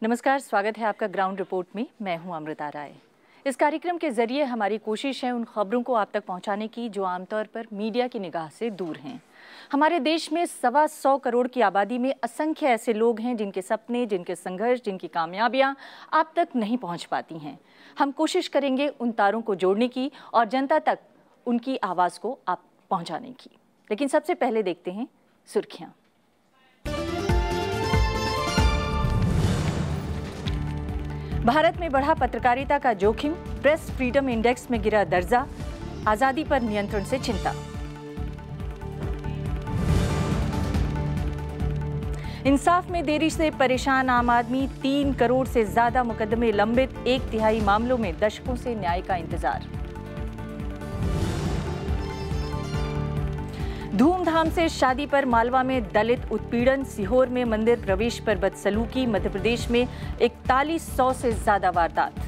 नमस्कार, स्वागत है आपका ग्राउंड रिपोर्ट में। मैं हूं अमृता राय। इस कार्यक्रम के जरिए हमारी कोशिश है उन खबरों को आप तक पहुंचाने की जो आमतौर पर मीडिया की निगाह से दूर हैं। हमारे देश में 125 करोड़ की आबादी में असंख्य ऐसे लोग हैं जिनके सपने, जिनके संघर्ष, जिनकी कामयाबियां आप तक नहीं पहुंच पाती हैं। हम कोशिश करेंगे उन तारों को जोड़ने की और जनता तक उनकी आवाज़ को आप पहुँचाने की। लेकिन सबसे पहले देखते हैं सुर्खियाँ। भारत में बढ़ा पत्रकारिता का जोखिम, प्रेस फ्रीडम इंडेक्स में गिरा दर्जा, आजादी पर नियंत्रण से चिंता। इंसाफ में देरी से परेशान आम आदमी, 3 करोड़ से ज्यादा मुकदमे लंबित, 1/3 मामलों में दशकों से न्याय का इंतजार। धूमधाम से शादी पर मालवा में दलित उत्पीड़न, सीहोर में मंदिर प्रवेश पर बदसलूकी, मध्य प्रदेश में 4100 से ज्यादा वारदात।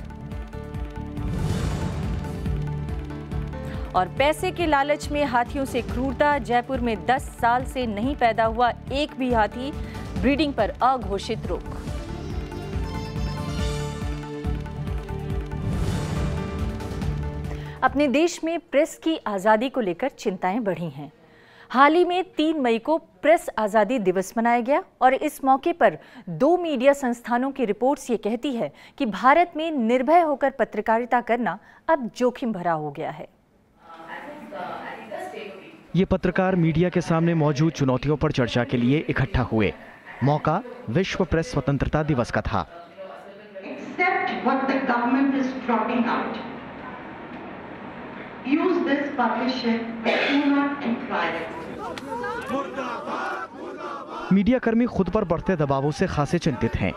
और पैसे के लालच में हाथियों से क्रूरता, जयपुर में 10 साल से नहीं पैदा हुआ एक भी हाथी, ब्रीडिंग पर अघोषित रोक। अपने देश में प्रेस की आजादी को लेकर चिंताएं बढ़ी हैं। हाल ही में 3 मई को प्रेस आज़ादी दिवस मनाया गया और इस मौके पर 2 मीडिया संस्थानों की रिपोर्ट्स ये कहती है कि भारत में निर्भय होकर पत्रकारिता करना अब जोखिम भरा हो गया है। ये पत्रकार मीडिया के सामने मौजूद चुनौतियों पर चर्चा के लिए इकट्ठा हुए। मौका विश्व प्रेस स्वतंत्रता दिवस का था। Use this publishing, but do not imply it. Media कर्मी खुद पर बढ़ते दबावों से खासे चिंतित हैं।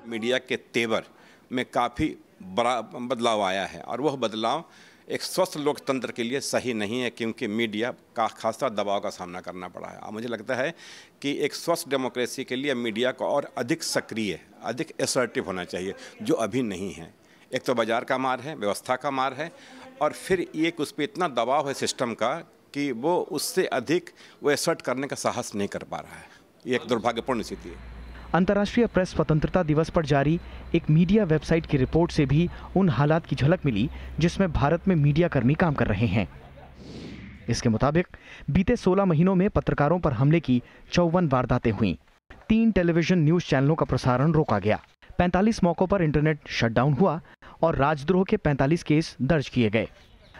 मीडिया के तेवर में काफ़ी बड़ा बदलाव आया है और वह बदलाव एक स्वस्थ लोकतंत्र के लिए सही नहीं है, क्योंकि मीडिया का खासा दबाव का सामना करना पड़ा है। और मुझे लगता है कि एक स्वस्थ डेमोक्रेसी के लिए मीडिया को और अधिक सक्रिय, अधिक असर्टिव होना चाहिए, जो अभी नहीं है। एक तो बाजार का मार है, व्यवस्था का मार है, और फिर एक उस पर इतना दबाव है सिस्टम का कि वो उससे अधिक वो असर्ट करने का साहस नहीं कर पा रहा है। ये एक दुर्भाग्यपूर्ण स्थिति है। अंतर्राष्ट्रीय प्रेस स्वतंत्रता दिवस पर जारी एक मीडिया वेबसाइट की रिपोर्ट से भी उन हालात की झलक मिली जिसमें भारत में मीडिया कर्मी काम कर रहे हैं। इसके मुताबिक बीते 16 महीनों में पत्रकारों पर हमले की 54 वारदातें हुई। 3 टेलीविजन न्यूज चैनलों का प्रसारण रोका गया। 45 मौकों पर इंटरनेट शटडाउन हुआ और राजद्रोह के 45 केस दर्ज किए गए।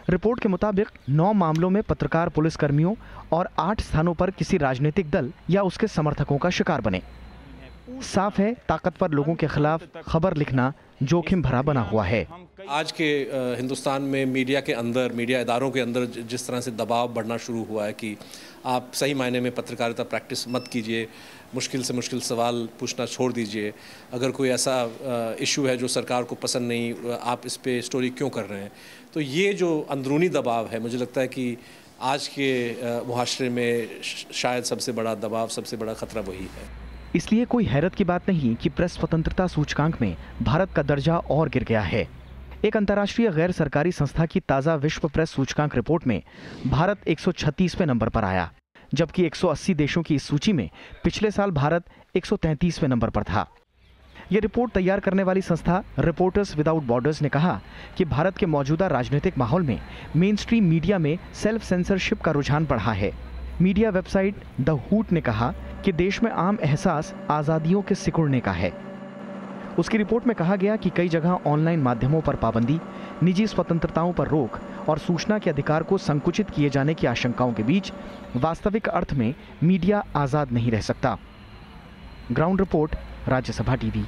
रिपोर्ट के मुताबिक 9 मामलों में पत्रकार पुलिसकर्मियों और 8 स्थानों पर किसी राजनीतिक दल या उसके समर्थकों का शिकार बने। साफ है, ताकतवर लोगों के खिलाफ खबर लिखना जोखिम भरा बना हुआ है। आज के हिंदुस्तान में मीडिया के अंदर, मीडिया इदारों के अंदर जिस तरह से दबाव बढ़ना शुरू हुआ है कि आप सही मायने में पत्रकारिता प्रैक्टिस मत कीजिए, मुश्किल से मुश्किल सवाल पूछना छोड़ दीजिए, अगर कोई ऐसा इशू है जो सरकार को पसंद नहीं, आप इस पे स्टोरी क्यों कर रहे हैं। तो ये जो अंदरूनी दबाव है, मुझे लगता है कि आज के मुहाशरे में शायद सबसे बड़ा दबाव, सबसे बड़ा खतरा वही है। इसलिए कोई हैरत की बात नहीं कि प्रेस स्वतंत्रता सूचकांक में भारत का दर्जा और गिर गया है। एक अंतर्राष्ट्रीय गैर सरकारी संस्था की ताज़ा विश्व प्रेस सूचकांक रिपोर्ट में भारत 136वें नंबर पर आया, जबकि 180 देशों की इस सूची में पिछले साल भारत 133वें नंबर पर था। यह रिपोर्ट तैयार करने वाली संस्था रिपोर्टर्स विदाउट बॉर्डर्स ने कहा कि भारत के मौजूदा राजनीतिक माहौल में मेन स्ट्रीम मीडिया में सेल्फ सेंसरशिप का रुझान बढ़ा है। मीडिया वेबसाइट द हूट ने कहा कि देश में आम एहसास आज़ादियों के सिकुड़ने का है। उसकी रिपोर्ट में कहा गया कि कई जगह ऑनलाइन माध्यमों पर पाबंदी, निजी स्वतंत्रताओं पर रोक और सूचना के अधिकार को संकुचित किए जाने की आशंकाओं के बीच वास्तविक अर्थ में मीडिया आज़ाद नहीं रह सकता। Ground report, Rajya Sabha TV.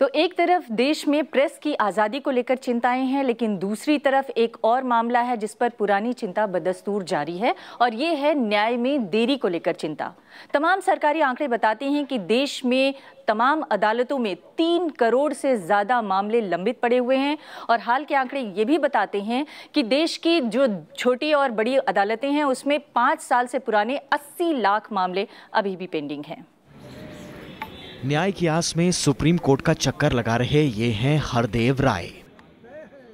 तो एक तरफ देश में प्रेस की आज़ादी को लेकर चिंताएं हैं, लेकिन दूसरी तरफ एक और मामला है जिस पर पुरानी चिंता बदस्तूर जारी है, और ये है न्याय में देरी को लेकर चिंता। तमाम सरकारी आंकड़े बताते हैं कि देश में तमाम अदालतों में 3 करोड़ से ज़्यादा मामले लंबित पड़े हुए हैं, और हाल के आंकड़े ये भी बताते हैं कि देश की जो छोटी और बड़ी अदालतें हैं उसमें 5 साल से पुराने 80 लाख मामले अभी भी पेंडिंग हैं। न्याय की आस में सुप्रीम कोर्ट का चक्कर लगा रहे ये हैं हरदेव राय।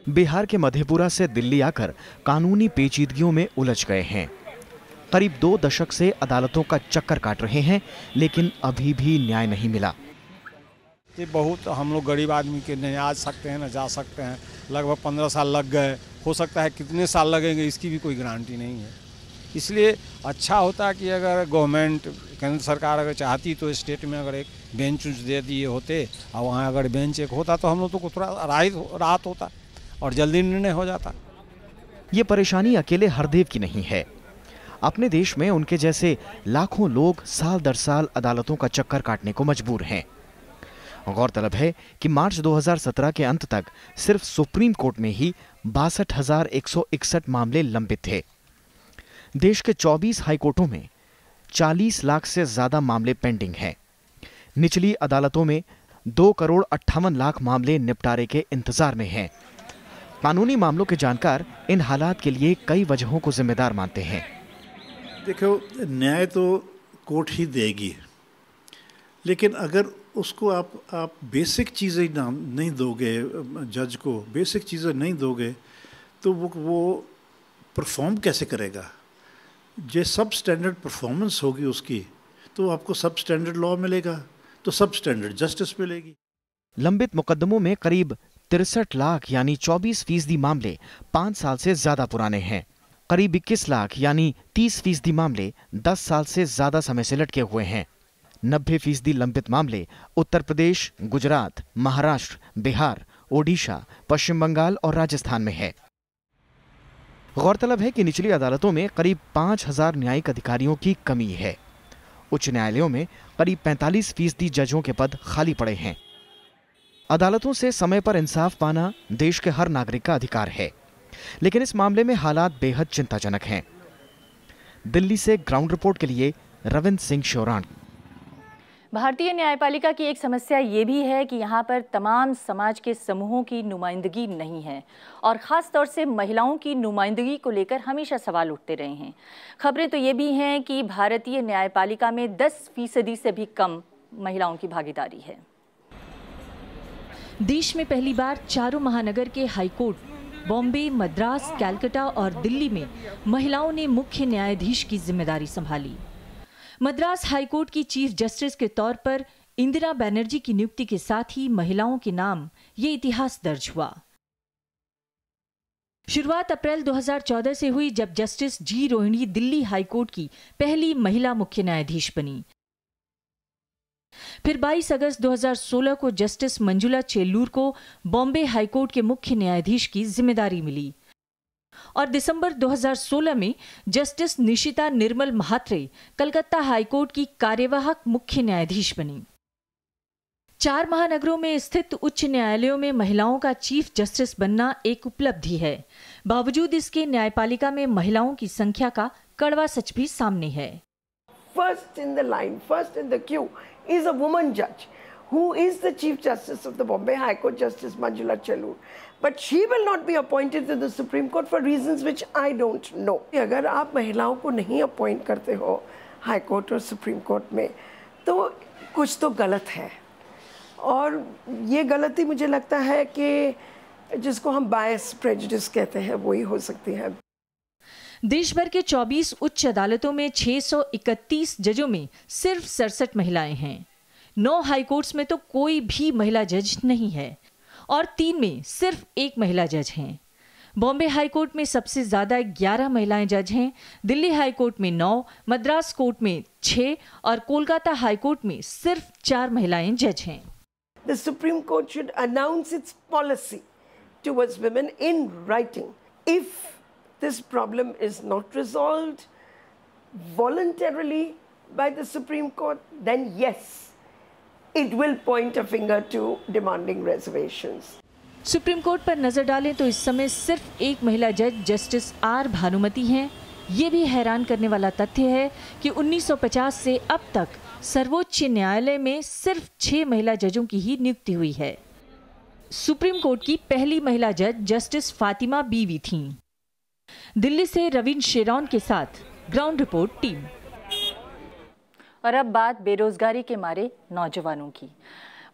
बिहार के मधेपुरा से दिल्ली आकर कानूनी पेचीदगियों में उलझ गए हैं। करीब 2 दशक से अदालतों का चक्कर काट रहे हैं, लेकिन अभी भी न्याय नहीं मिला। ये बहुत हम लोग गरीब आदमी के नहीं आ सकते हैं, न जा सकते हैं। लगभग 15 साल लग गए, हो सकता है कितने साल लगेंगे इसकी भी कोई गारंटी नहीं है। इसलिए अच्छा होता कि अगर गवर्नमेंट, केंद्र सरकार अगर चाहती तो स्टेट में अगर एक बेंच दे दिए होते, और वहाँ अगर बेंच एक होता तो हम लोग को थोड़ा राहत होता और जल्दी निर्णय हो जाता। ये परेशानी अकेले हरदेव की नहीं है। अपने देश में उनके जैसे लाखों लोग साल दर साल अदालतों का चक्कर काटने को मजबूर हैं। गौरतलब है कि मार्च 2017 के अंत तक सिर्फ सुप्रीम कोर्ट में ही 62,161 मामले लंबित थे। देश के 24 हाईकोर्टों में 40 लाख से ज्यादा मामले पेंडिंग हैं। निचली अदालतों में 2,58,00,000 मामले निपटारे के इंतजार में हैं। कानूनी मामलों के जानकार इन हालात के लिए कई वजहों को जिम्मेदार मानते हैं। देखो, न्याय तो कोर्ट ही देगी, लेकिन अगर उसको आप बेसिक चीज़ें नहीं दोगे, जज को बेसिक चीज़ें नहीं दोगे, तो वो परफॉर्म कैसे करेगा? जो सब स्टैंडर्ड परफॉर्मेंस होगी उसकी, तो आपको सब स्टैंडर्ड लॉ मिलेगा, तो सब स्टैंडर्ड जस्टिस मिलेगी। लंबित मुकदमों में करीब 63 लाख यानी 24% मामले 5 साल से ज्यादा पुराने हैं। करीब 21 लाख यानी 30% मामले 10 साल से ज्यादा समय से लटके हुए हैं। 90% लंबित मामले उत्तर प्रदेश, गुजरात, महाराष्ट्र, बिहार, ओडिशा, पश्चिम बंगाल और राजस्थान में है। गौरतलब है कि निचली अदालतों में करीब 5,000 न्यायिक अधिकारियों की कमी है। उच्च न्यायालयों में करीब 45% जजों के पद खाली पड़े हैं। अदालतों से समय पर इंसाफ पाना देश के हर नागरिक का अधिकार है, लेकिन इस मामले में हालात बेहद चिंताजनक हैं। दिल्ली से ग्राउंड रिपोर्ट के लिए रविंद्र सिंह शोराण। भारतीय न्यायपालिका की एक समस्या ये भी है कि यहाँ पर तमाम समाज के समूहों की नुमाइंदगी नहीं है और ख़ास तौर से महिलाओं की नुमाइंदगी को लेकर हमेशा सवाल उठते रहे हैं। खबरें तो ये भी हैं कि भारतीय न्यायपालिका में 10% से भी कम महिलाओं की भागीदारी है। देश में पहली बार चारों महानगर के हाईकोर्ट बॉम्बे, मद्रास, कलकत्ता और दिल्ली में महिलाओं ने मुख्य न्यायाधीश की जिम्मेदारी संभाली। मद्रास हाईकोर्ट की चीफ जस्टिस के तौर पर इंदिरा बनर्जी की नियुक्ति के साथ ही महिलाओं के नाम ये इतिहास दर्ज हुआ। शुरुआत अप्रैल 2014 से हुई, जब justice G Rohini Delhi high court की पहली महिला मुख्य न्यायाधीश बनी। फिर 22 अगस्त 2016 को जस्टिस मंजुला चेल्लूर को बॉम्बे हाईकोर्ट के मुख्य न्यायाधीश की जिम्मेदारी मिली और दिसंबर 2016 में जस्टिस निशिता निर्मल महात्रे कलकत्ता हाईकोर्ट की कार्यवाहक मुख्य न्यायाधीश बनी। 4 महानगरों में स्थित उच्च न्यायालयों में महिलाओं का चीफ जस्टिस बनना एक उपलब्धि है। बावजूद इसके न्यायपालिका में महिलाओं की संख्या का कड़वा सच भी सामने है। First in the line, first in the queue is a woman judge who is the Chief Justice of the Bombay High Court, Justice Manjula Chellur. But she will not be appointed to the Supreme Court for reasons which I don't know. अगर आप महिलाओं को नहीं appoint करते हो high court और supreme court में, तो कुछ तो गलत है। और ये गलती मुझे लगता है कि जिसको हम बायस प्रेजुडिस कहते हैं, वही हो सकती है। देश भर के 24 उच्च अदालतों में 631 जजों में सिर्फ 67 महिलाएं हैं। 9 हाईकोर्ट्स में तो कोई भी महिला जज नहीं है और 3 में सिर्फ 1 महिला जज हैं। बॉम्बे हाईकोर्ट में सबसे ज्यादा 11 महिलाएं जज हैं, दिल्ली हाईकोर्ट में 9, मद्रास कोर्ट में 6 और कोलकाता हाईकोर्ट में सिर्फ 4 महिलाएं जज हैं। The Supreme Court should announce its policy towards women in writing. If this problem is not resolved voluntarily by the Supreme Court, then yes, it will point a finger to demanding reservations. Supreme court पर नजर डालें तो इस समय सिर्फ 1 महिला जज justice R Bhanumati हैं। ये भी हैरान करने वाला तथ्य है कि 1950 से अब तक सर्वोच्च न्यायालय में सिर्फ 6 महिला जजों की ही नियुक्ति हुई है। सुप्रीम कोर्ट की पहली महिला जज जस्टिस फातिमा बीवी थीं। दिल्ली से रविंद्र शेरौन के साथ ग्राउंड रिपोर्ट टीम। और अब बात बेरोजगारी के मारे नौजवानों की।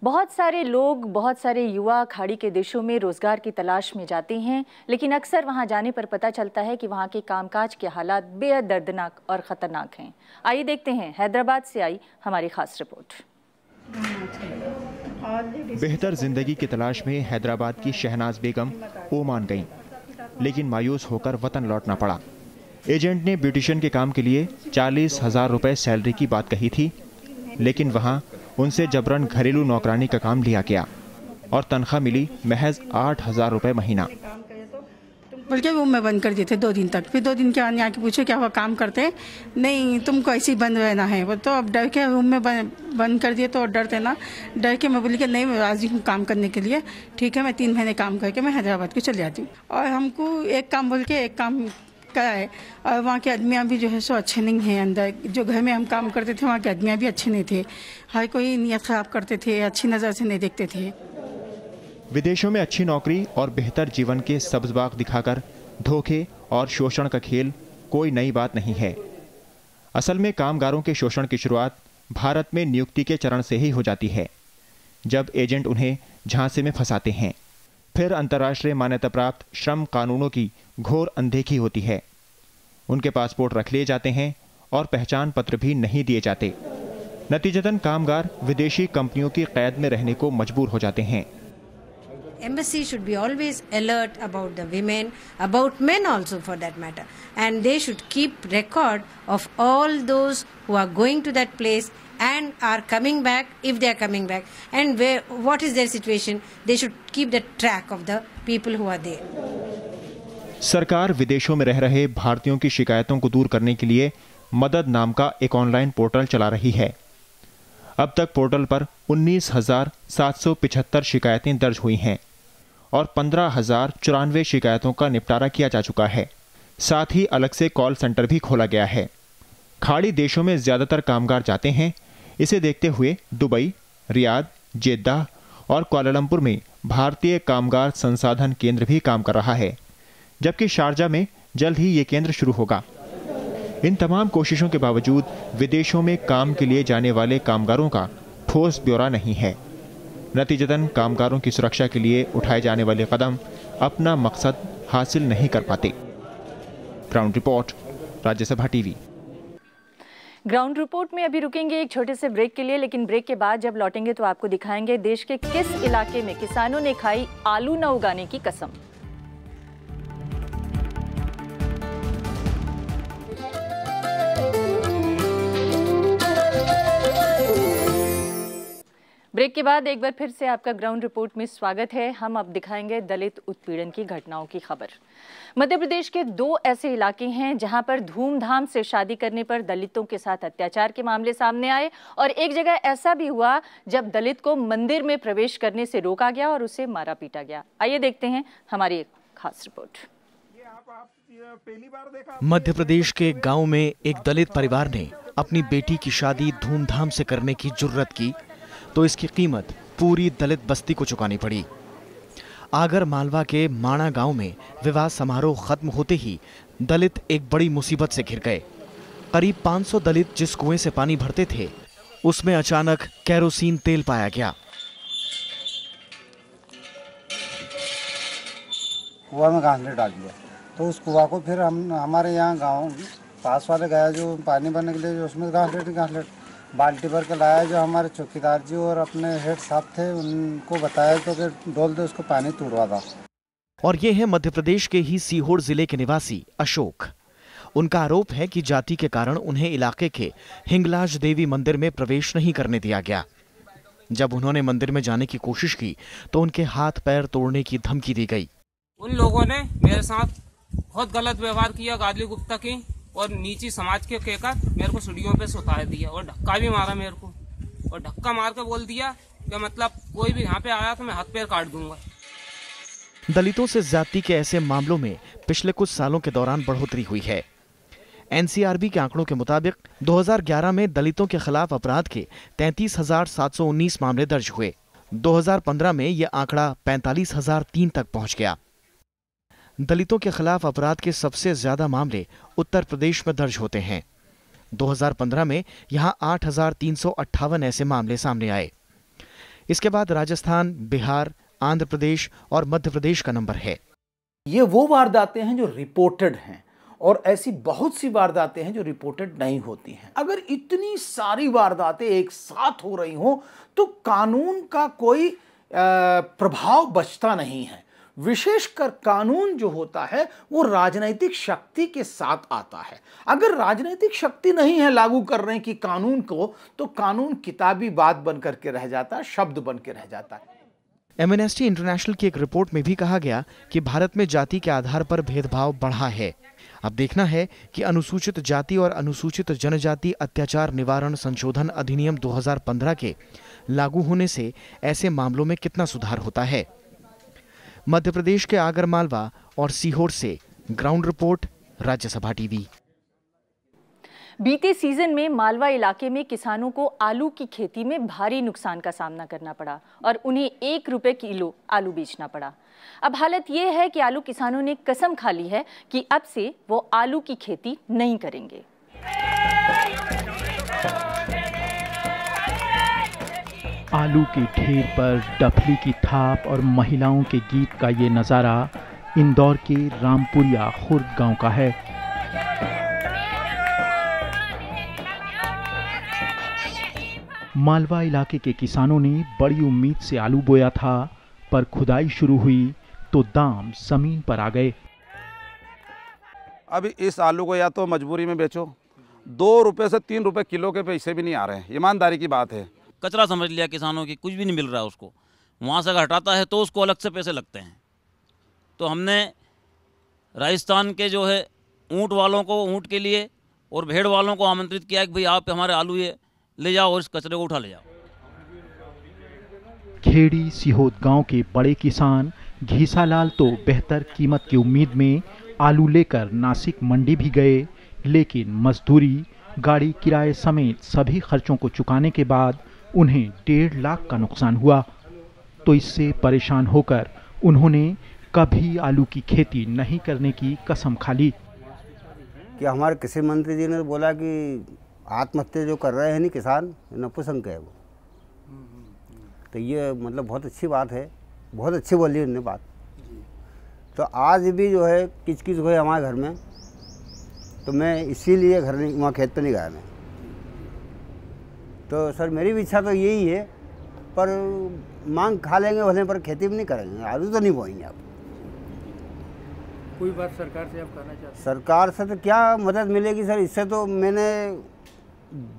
बहुत सारे लोग, बहुत सारे युवा खाड़ी के देशों में रोजगार की तलाश में जाते हैं, लेकिन अक्सर वहां जाने पर पता चलता है कि वहां के कामकाज के हालात बेहद दर्दनाक और खतरनाक हैं। आइए देखते हैं हैदराबाद से आई हमारी खास रिपोर्ट। बेहतर जिंदगी की तलाश में हैदराबाद की शहनाज बेगम ओमान गईं, लेकिन मायूस होकर वतन लौटना पड़ा। एजेंट ने ब्यूटिशियन के काम के लिए 40,000 रुपए सैलरी की बात कही थी, लेकिन वहां उनसे जबरन घरेलू नौकरानी का काम लिया गया और तनख्वाह मिली महज 8,000 रुपए महीना। बल्कि वो मैं बंद कर दिए थे 2 दिन तक। फिर 2 दिन के बाद आके पूछे क्या हुआ, काम करते? नहीं, तुमको ऐसे ही बंद रहना है। वो तो अब डर के रूम में बंद कर दिए, तो डरते ना, डर के मैं बोली कि नहीं, मैं राजी हूँ काम करने के लिए। ठीक है, मैं 3 महीने काम करके मैं हैदराबाद को चली जाती हूँ। और हमको एक काम बोल के एक काम कराए, और वहाँ के आदमियाँ भी जो है सो अच्छे नहीं हैं। अंदर जो घर में हम काम करते थे वहाँ के आदमियाँ भी अच्छे नहीं थे। हर कोई नियत ख़राब करते थे, अच्छी नज़र से नहीं देखते थे। विदेशों में अच्छी नौकरी और बेहतर जीवन के सब्ज़बाग दिखाकर धोखे और शोषण का खेल कोई नई बात नहीं है। असल में कामगारों के शोषण की शुरुआत भारत में नियुक्ति के चरण से ही हो जाती है, जब एजेंट उन्हें झांसे में फंसाते हैं। फिर अंतर्राष्ट्रीय मान्यता प्राप्त श्रम कानूनों की घोर अनदेखी होती है। उनके पासपोर्ट रख लिए जाते हैं और पहचान पत्र भी नहीं दिए जाते। नतीजतन कामगार विदेशी कंपनियों की कैद में रहने को मजबूर हो जाते हैं। Embassy should be always alert about the women, about men also for that matter, and they should keep record of all those who are going to that place and are coming back, if they are coming back, and what is their situation. They should keep the track of the people who are there. सरकार विदेशों में रह रहे भारतीयों की शिकायतों को दूर करने के लिए मदद नाम का एक ऑनलाइन पोर्टल चला रही है। अब तक पोर्टल पर 19,775 शिकायतें दर्ज हुई हैं और 15,094 शिकायतों का निपटारा किया जा चुका है। साथ ही अलग से कॉल सेंटर भी खोला गया है। खाड़ी देशों में ज़्यादातर कामगार जाते हैं। इसे देखते हुए दुबई, रियाद, जेद्दाह और कुआलालंपुर में भारतीय कामगार संसाधन केंद्र भी काम कर रहा है, जबकि शारजा में जल्द ही ये केंद्र शुरू होगा। इन तमाम कोशिशों के बावजूद विदेशों में काम के लिए जाने वाले कामगारों का ठोस ब्यौरा नहीं है। नतीजतन कामगारों की सुरक्षा के लिए उठाए जाने वाले कदम अपना मकसद हासिल नहीं कर पाते। Ground report, Rajya Sabha TV. Ground report में अभी रुकेंगे एक छोटे से ब्रेक के लिए, लेकिन ब्रेक के बाद जब लौटेंगे तो आपको दिखाएंगे देश के किस इलाके में किसानों ने खाई आलू न उगाने की कसम। ब्रेक के बाद एक बार फिर से आपका ग्राउंड रिपोर्ट में स्वागत है। हम अब दिखाएंगे दलित उत्पीड़न की घटनाओं की खबर। मध्य प्रदेश के 2 ऐसे इलाके हैं जहां पर धूमधाम से शादी करने पर दलितों के साथ अत्याचार के मामले सामने आए, और एक जगह ऐसा भी हुआ जब दलित को मंदिर में प्रवेश करने से रोका गया और उसे मारा पीटा गया। आइए देखते हैं हमारी एक खास रिपोर्ट। मध्य प्रदेश के एक गांव में एक दलित परिवार ने अपनी बेटी की शादी धूमधाम से करने की जुर्रत की, तो इसकी कीमत पूरी दलित बस्ती को चुकानी पड़ी। आगर मालवा के माणा गांव में विवाह समारोह खत्म होते ही दलित एक बड़ी मुसीबत से घिर गए। करीब 500 दलित जिस कुएं से पानी भरते थे, उसमें अचानक केरोसिन तेल पाया गया। कुआं में घासलेट डाल दिया, तो उस कुआं को फिर हमारे यहाँ गाँव पास वाले गया जो पानी भरने के लिए, जो उसमें घासलेट बाल्टी भर के लाया। जो हमारे चौकीदार जी और अपने हेड साहब थे, उनको बताया तो कि डोल दे उसको पानी तुड़वा था। और ये है मध्य प्रदेश के ही सीहोर जिले के निवासी अशोक। उनका आरोप है कि जाति के कारण उन्हें इलाके के हिंगलाज देवी मंदिर में प्रवेश नहीं करने दिया गया। जब उन्होंने मंदिर में जाने की कोशिश की तो उनके हाथ पैर तोड़ने की धमकी दी गई। उन लोगों ने मेरे साथ बहुत गलत व्यवहार किया, गाली गुप्ता की, और नीची समाज के कहकर मेरे को सीढ़ियों पे सुता दिया और धक्का भी मारा मेरे को, और धक्का मार के बोल दिया कि मतलब कोई भी यहाँ पे आया तो मैं हाथ पैर काट दूंगा। दलितों से ज्यादती के ऐसे मामलों में पिछले कुछ सालों के दौरान बढ़ोतरी हुई है। एनसीआरबी के आंकड़ों के मुताबिक 2011 में दलितों के खिलाफ अपराध के 33,719 मामले दर्ज हुए। 2015 में यह आंकड़ा 45,003 तक पहुंच गया। दलितों के खिलाफ अपराध के सबसे ज्यादा मामले उत्तर प्रदेश में दर्ज होते हैं। 2015 में यहां 8,358 ऐसे मामले सामने आए। इसके बाद राजस्थान, बिहार, आंध्र प्रदेश और मध्य प्रदेश का नंबर है। ये वो वारदातें हैं जो रिपोर्टेड हैं और ऐसी बहुत सी वारदातें हैं जो रिपोर्टेड नहीं होती हैं। अगर इतनी सारी वारदातें एक साथ हो रही हों तो कानून का कोई प्रभाव बचता नहीं है। विशेषकर कानून जो होता है वो राजनीतिक शक्ति के साथ आता है। अगर राजनीतिक शक्ति नहीं है लागू करने की कानून को, तो कानून किताबी बात बन करके रह जाता है, शब्द बन के रह जाता है। एमनेस्टी इंटरनेशनल की एक रिपोर्ट में भी कहा गया कि भारत में जाति के आधार पर भेदभाव बढ़ा है। अब देखना है कि अनुसूचित जाति और अनुसूचित जनजाति अत्याचार निवारण संशोधन अधिनियम 2015 के लागू होने से ऐसे मामलों में कितना सुधार होता है। मध्य प्रदेश के आगरमालवा और सीहोर से ग्राउंड रिपोर्ट, राज्यसभा टीवी। बीते सीजन में मालवा इलाके में किसानों को आलू की खेती में भारी नुकसान का सामना करना पड़ा और उन्हें 1 रुपए किलो आलू बेचना पड़ा। अब हालत यह है कि आलू किसानों ने कसम खा ली है कि अब से वो आलू की खेती नहीं करेंगे। आलू के ढेर पर डफली की थाप और महिलाओं के गीत का ये नज़ारा इंदौर के रामपुरिया खुर्द गांव का है। मालवा इलाके के किसानों ने बड़ी उम्मीद से आलू बोया था, पर खुदाई शुरू हुई तो दाम जमीन पर आ गए। अब इस आलू को या तो मजबूरी में बेचो, 2 रुपए से 3 रुपए किलो के पैसे भी नहीं आ रहे हैं। ईमानदारी की बात है। कचरा समझ लिया किसानों की, कुछ भी नहीं मिल रहा उसको। वहाँ से हटाता है तो उसको अलग से पैसे लगते हैं। तो हमने राजस्थान के जो है ऊँट वालों को, ऊँट के लिए और भेड़ वालों को आमंत्रित किया कि भाई आप हमारे आलू ये ले जाओ और इस कचरे को उठा ले जाओ। खेड़ी सिहोद गांव के बड़े किसान घीसालाल तो बेहतर कीमत की उम्मीद में आलू लेकर नासिक मंडी भी गए, लेकिन मजदूरी, गाड़ी किराए समेत सभी खर्चों को चुकाने के बाद उन्हें 1.5 लाख का नुकसान हुआ। तो इससे परेशान होकर उन्होंने कभी आलू की खेती नहीं करने की कसम खा ली। कि हमारे कृषि मंत्री जी ने बोला कि आत्महत्या जो कर रहे हैं नहीं किसान, नपुंसक है वो। तो ये मतलब बहुत अच्छी बात है, बहुत अच्छी बोली उन्होंने बात। तो आज भी जो है किचकिच हुए हमारे घर में, तो मैं इसीलिए घर नहीं, वहाँ खेत पे नहीं गया मैं। तो सर मेरी भी इच्छा तो यही है, पर मांग खा लेंगे भले, पर खेती भी नहीं करेंगे, आलू तो नहीं बोएंगे। आप कोई बात सरकार से आप कहना चाहते हैं? सरकार से तो क्या मदद मिलेगी सर, इससे तो मैंने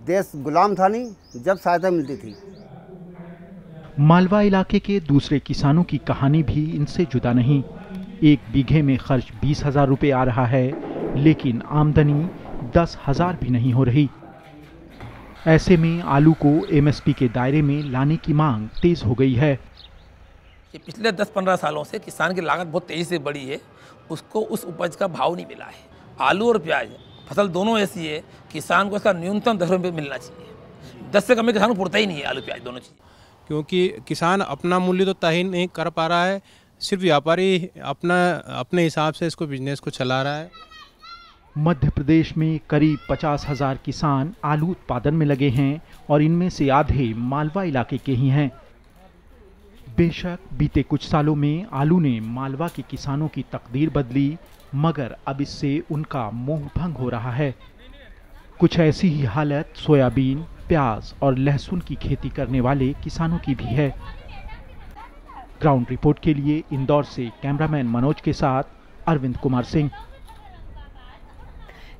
देश गुलाम था नहीं जब सहायता मिलती थी। मालवा इलाके के दूसरे किसानों की कहानी भी इनसे जुदा नहीं। 1 बीघे में खर्च 20,000 रुपये आ रहा है, लेकिन आमदनी 10,000 भी नहीं हो रही। ऐसे में आलू को एमएसपी के दायरे में लाने की मांग तेज हो गई है। पिछले 10-15 सालों से किसान की लागत बहुत तेजी से बढ़ी है, उसको उस उपज का भाव नहीं मिला है। आलू और प्याज फसल दोनों ऐसी है, किसान को इसका न्यूनतम 10 रुपये मिलना चाहिए। 10 से कम में किसान को पुरता ही नहीं है आलू प्याज दोनों चीज़। क्योंकि किसान अपना मूल्य तो तय नहीं कर पा रहा है, सिर्फ व्यापारी अपने हिसाब से इसको बिजनेस को चला रहा है। मध्य प्रदेश में करीब 50,000 किसान आलू उत्पादन में लगे हैं और इनमें से आधे मालवा इलाके के ही हैं। बेशक बीते कुछ सालों में आलू ने मालवा के किसानों की तकदीर बदली, मगर अब इससे उनका मोह भंग हो रहा है। कुछ ऐसी ही हालत सोयाबीन, प्याज और लहसुन की खेती करने वाले किसानों की भी है। ग्राउंड रिपोर्ट के लिए इंदौर से कैमरामैन मनोज के साथ अरविंद कुमार सिंह।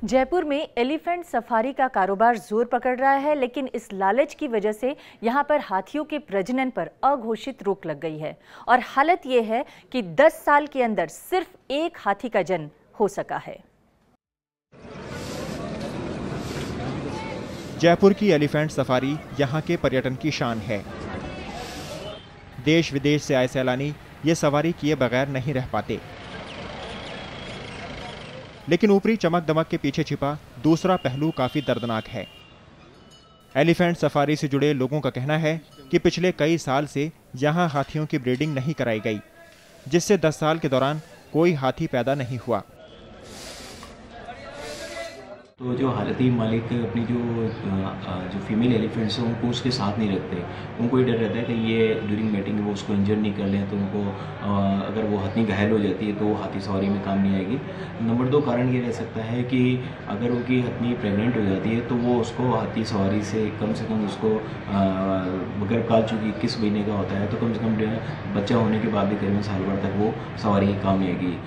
जयपुर में एलिफेंट सफारी का कारोबार जोर पकड़ रहा है, लेकिन इस लालच की वजह से यहां पर हाथियों के प्रजनन पर अघोषित रोक लग गई है और हालत यह है कि 10 साल के अंदर सिर्फ 1 हाथी का जन्म हो सका है। जयपुर की एलिफेंट सफारी यहां के पर्यटन की शान है। देश विदेश से आए सैलानी ये सवारी किए बगैर नहीं रह पाते। लेकिन ऊपरी चमक दमक के पीछे छिपा दूसरा पहलू काफी दर्दनाक है। एलिफेंट सफारी से जुड़े लोगों का कहना है कि पिछले कई साल से यहां हाथियों की ब्रीडिंग नहीं कराई गई, जिससे 10 साल के दौरान कोई हाथी पैदा नहीं हुआ। तो जो हालती मालिक अपनी जो फीमेल एलिफेंट्स हैं उनको उसके साथ नहीं रखते, उनको ही डर रहता है कि ये ड्यूरिंग मैटिंग वो उसको इंजर नहीं कर लें, तो उनको अगर वो हथनी घायल हो जाती है तो वो हाथी सवारी में काम नहीं आएगी। नंबर 2 कारण ये रह सकता है कि अगर उनकी हथनी प्रेग्नेंट हो जाती है तो वो उसको हाथी सवारी से कम उसको गर्भकाल चूँकि 21 महीने का होता है तो कम से कम बच्चा होने के बाद भी करीबन साल भर तक वो सवारी ही काम आएगी।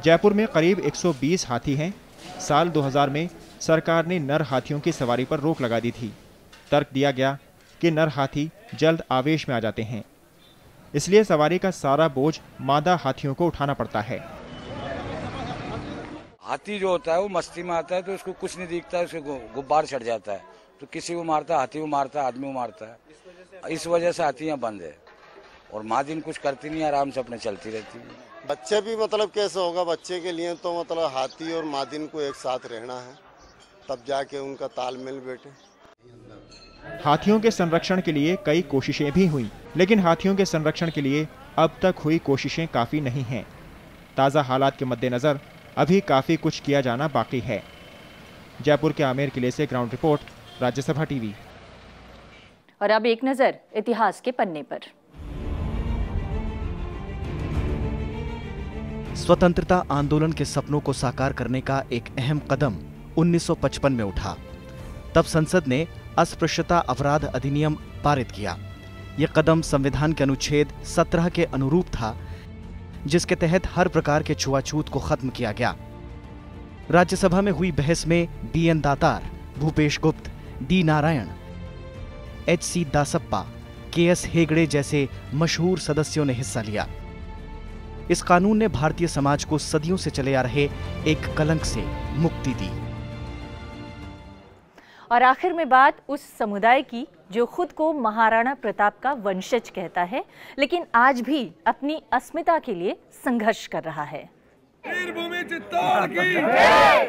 जयपुर में करीब 120 हाथी हैं। साल 2000 में सरकार ने नर हाथियों की सवारी पर रोक लगा दी थी। तर्क दिया गया कि नर हाथी जल्द आवेश में आ जाते हैं, इसलिए सवारी का सारा बोझ मादा हाथियों को उठाना पड़ता है। हाथी जो होता है वो मस्ती में आता है तो उसको कुछ नहीं दिखता है, उसको गुब्बार चढ़ जाता है तो किसी को मारता है, हाथी को मारता है, आदमी को मारता है। इस वजह से हाथियाँ बंद है और माँ दिन कुछ करती नहीं, आराम से अपने चलती रहती है। बच्चे भी मतलब कैसे होगा, बच्चे के लिए तो मतलब हाथी और मादिन को एक साथ रहना है, तब जाके उनका तालमेल बैठे। हाथियों के संरक्षण के लिए कई कोशिशें भी हुई, लेकिन हाथियों के संरक्षण के लिए अब तक हुई कोशिशें काफी नहीं हैं। ताज़ा हालात के मद्देनजर अभी काफी कुछ किया जाना बाकी है। जयपुर के आमेर किले से ग्राउंड रिपोर्ट, राज्यसभा टीवी। और अब एक नजर इतिहास के पन्ने पर। स्वतंत्रता आंदोलन के सपनों को साकार करने का एक अहम कदम 1955 में उठा। तब संसद ने अस्पृश्यता अपराध अधिनियम पारित किया। यह कदम संविधान के अनुच्छेद 17 के अनुरूप था, जिसके तहत हर प्रकार के छुआछूत को खत्म किया गया। राज्यसभा में हुई बहस में BN दातार, भूपेश गुप्त, D Narayan, HC Dasappa, KS Hegde जैसे मशहूर सदस्यों ने हिस्सा लिया। इस कानून ने भारतीय समाज को सदियों से चले आ रहे एक कलंक से मुक्ति दी। और आखिर में बात उस समुदाय की जो खुद को महाराणा प्रताप का वंशज कहता है, लेकिन आज भी अपनी अस्मिता के लिए संघर्ष कर रहा है। वीरभूमि चित्तौड़ की जय,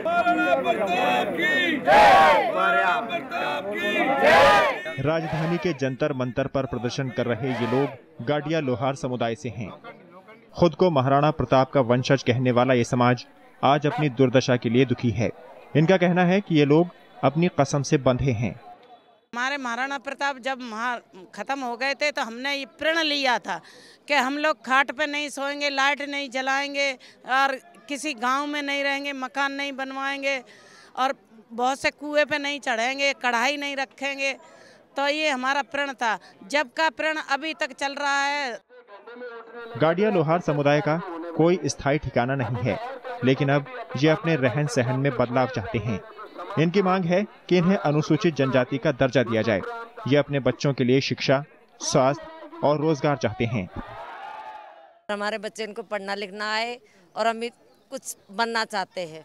महाराणा प्रताप की जय, महाराणा प्रताप की जय। राजधानी के जंतर मंतर पर प्रदर्शन कर रहे ये लोग गाडिया लोहार समुदाय से हैं। खुद को महाराणा प्रताप का वंशज कहने वाला ये समाज आज अपनी दुर्दशा के लिए दुखी है। इनका कहना है कि ये लोग अपनी कसम से बंधे हैं। हमारे महाराणा प्रताप जब खत्म हो गए थे तो हमने ये प्रण लिया था कि हम लोग खाट पे नहीं सोएंगे, लाइट नहीं जलाएंगे और किसी गांव में नहीं रहेंगे, मकान नहीं बनवाएंगे और बहुत से कुएं पे नहीं चढ़ेंगे, कढ़ाई नहीं रखेंगे। तो ये हमारा प्रण था, जब का प्रण अभी तक चल रहा है। गाडिया लोहार समुदाय का कोई स्थायी ठिकाना नहीं है, लेकिन अब ये अपने रहन सहन में बदलाव चाहते हैं। इनकी मांग है कि इन्हें अनुसूचित जनजाति का दर्जा दिया जाए। ये अपने बच्चों के लिए शिक्षा, स्वास्थ्य और रोजगार चाहते हैं। हमारे बच्चे इनको पढ़ना लिखना आए और हम कुछ बनना चाहते हैं।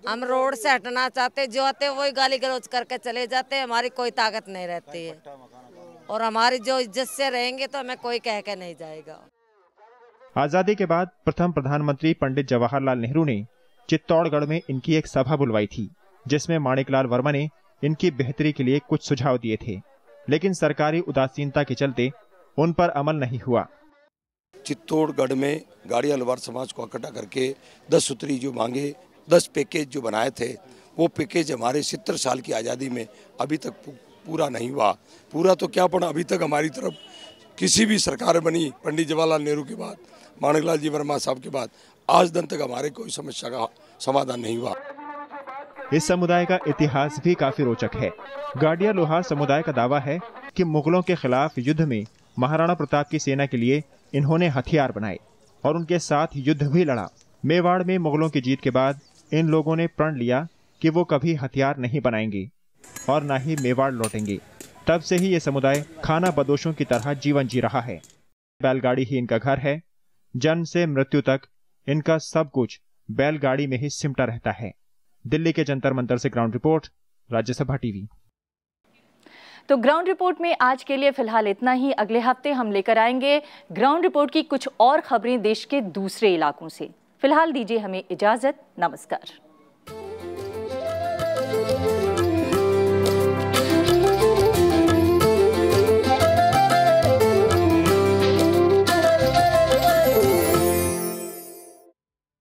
हम रोड से हटना चाहते हैं, जो आते हैं वही गाली गलौज करके चले जाते हैं। हमारी कोई ताकत नहीं रहती है और हमारी जो इज्जत से रहेंगे तो हमें कोई कह के नहीं जाएगा। आजादी के बाद प्रथम प्रधानमंत्री पंडित जवाहरलाल नेहरू ने चित्तौड़गढ़ में इनकी एक सभा बुलवाई थी, जिसमें माणिकलाल वर्मा ने इनकी बेहतरी के लिए कुछ सुझाव दिए थे, लेकिन सरकारी उदासीनता के चलते उन पर अमल नहीं हुआ। चित्तौड़गढ़ में गाडिया लोहार समाज को इकट्ठा करके 10 सूत्री जो मांगे, 10 पैकेज जो बनाए थे, वो पैकेज हमारे 70 साल की आज़ादी में अभी तक पूरा नहीं हुआ। पूरा तो क्या पड़ा, अभी तक हमारी तरफ किसी भी सरकार बनी पंडित जवाहरलाल नेहरू के बाद, माणिकलाल जी वर्मा साहब के बाद, आज दिन तक हमारे कोई समस्या का समाधान नहीं हुआ। इस समुदाय का इतिहास भी काफी रोचक है। गाडिया लोहार समुदाय का दावा है कि मुगलों के खिलाफ युद्ध में महाराणा प्रताप की सेना के लिए इन्होंने हथियार बनाए और उनके साथ युद्ध भी लड़ा। मेवाड़ में मुगलों की जीत के बाद इन लोगों ने प्रण लिया कि वो कभी हथियार नहीं बनाएंगे और न ही मेवाड़ लौटेंगे। तब से ही ये समुदाय खाना बदोशों की तरह जीवन जी रहा है। बैलगाड़ी ही इनका घर है। जन्म से मृत्यु तक इनका सब कुछ बैलगाड़ी में ही सिमटा रहता है। दिल्ली के जंतर मंतर से ग्राउंड रिपोर्ट, राज्यसभा टीवी। तो ग्राउंड रिपोर्ट में आज के लिए फिलहाल इतना ही। अगले हफ्ते हम लेकर आएंगे ग्राउंड रिपोर्ट की कुछ और खबरें देश के दूसरे इलाकों से। फिलहाल दीजिए हमें इजाजत। नमस्कार।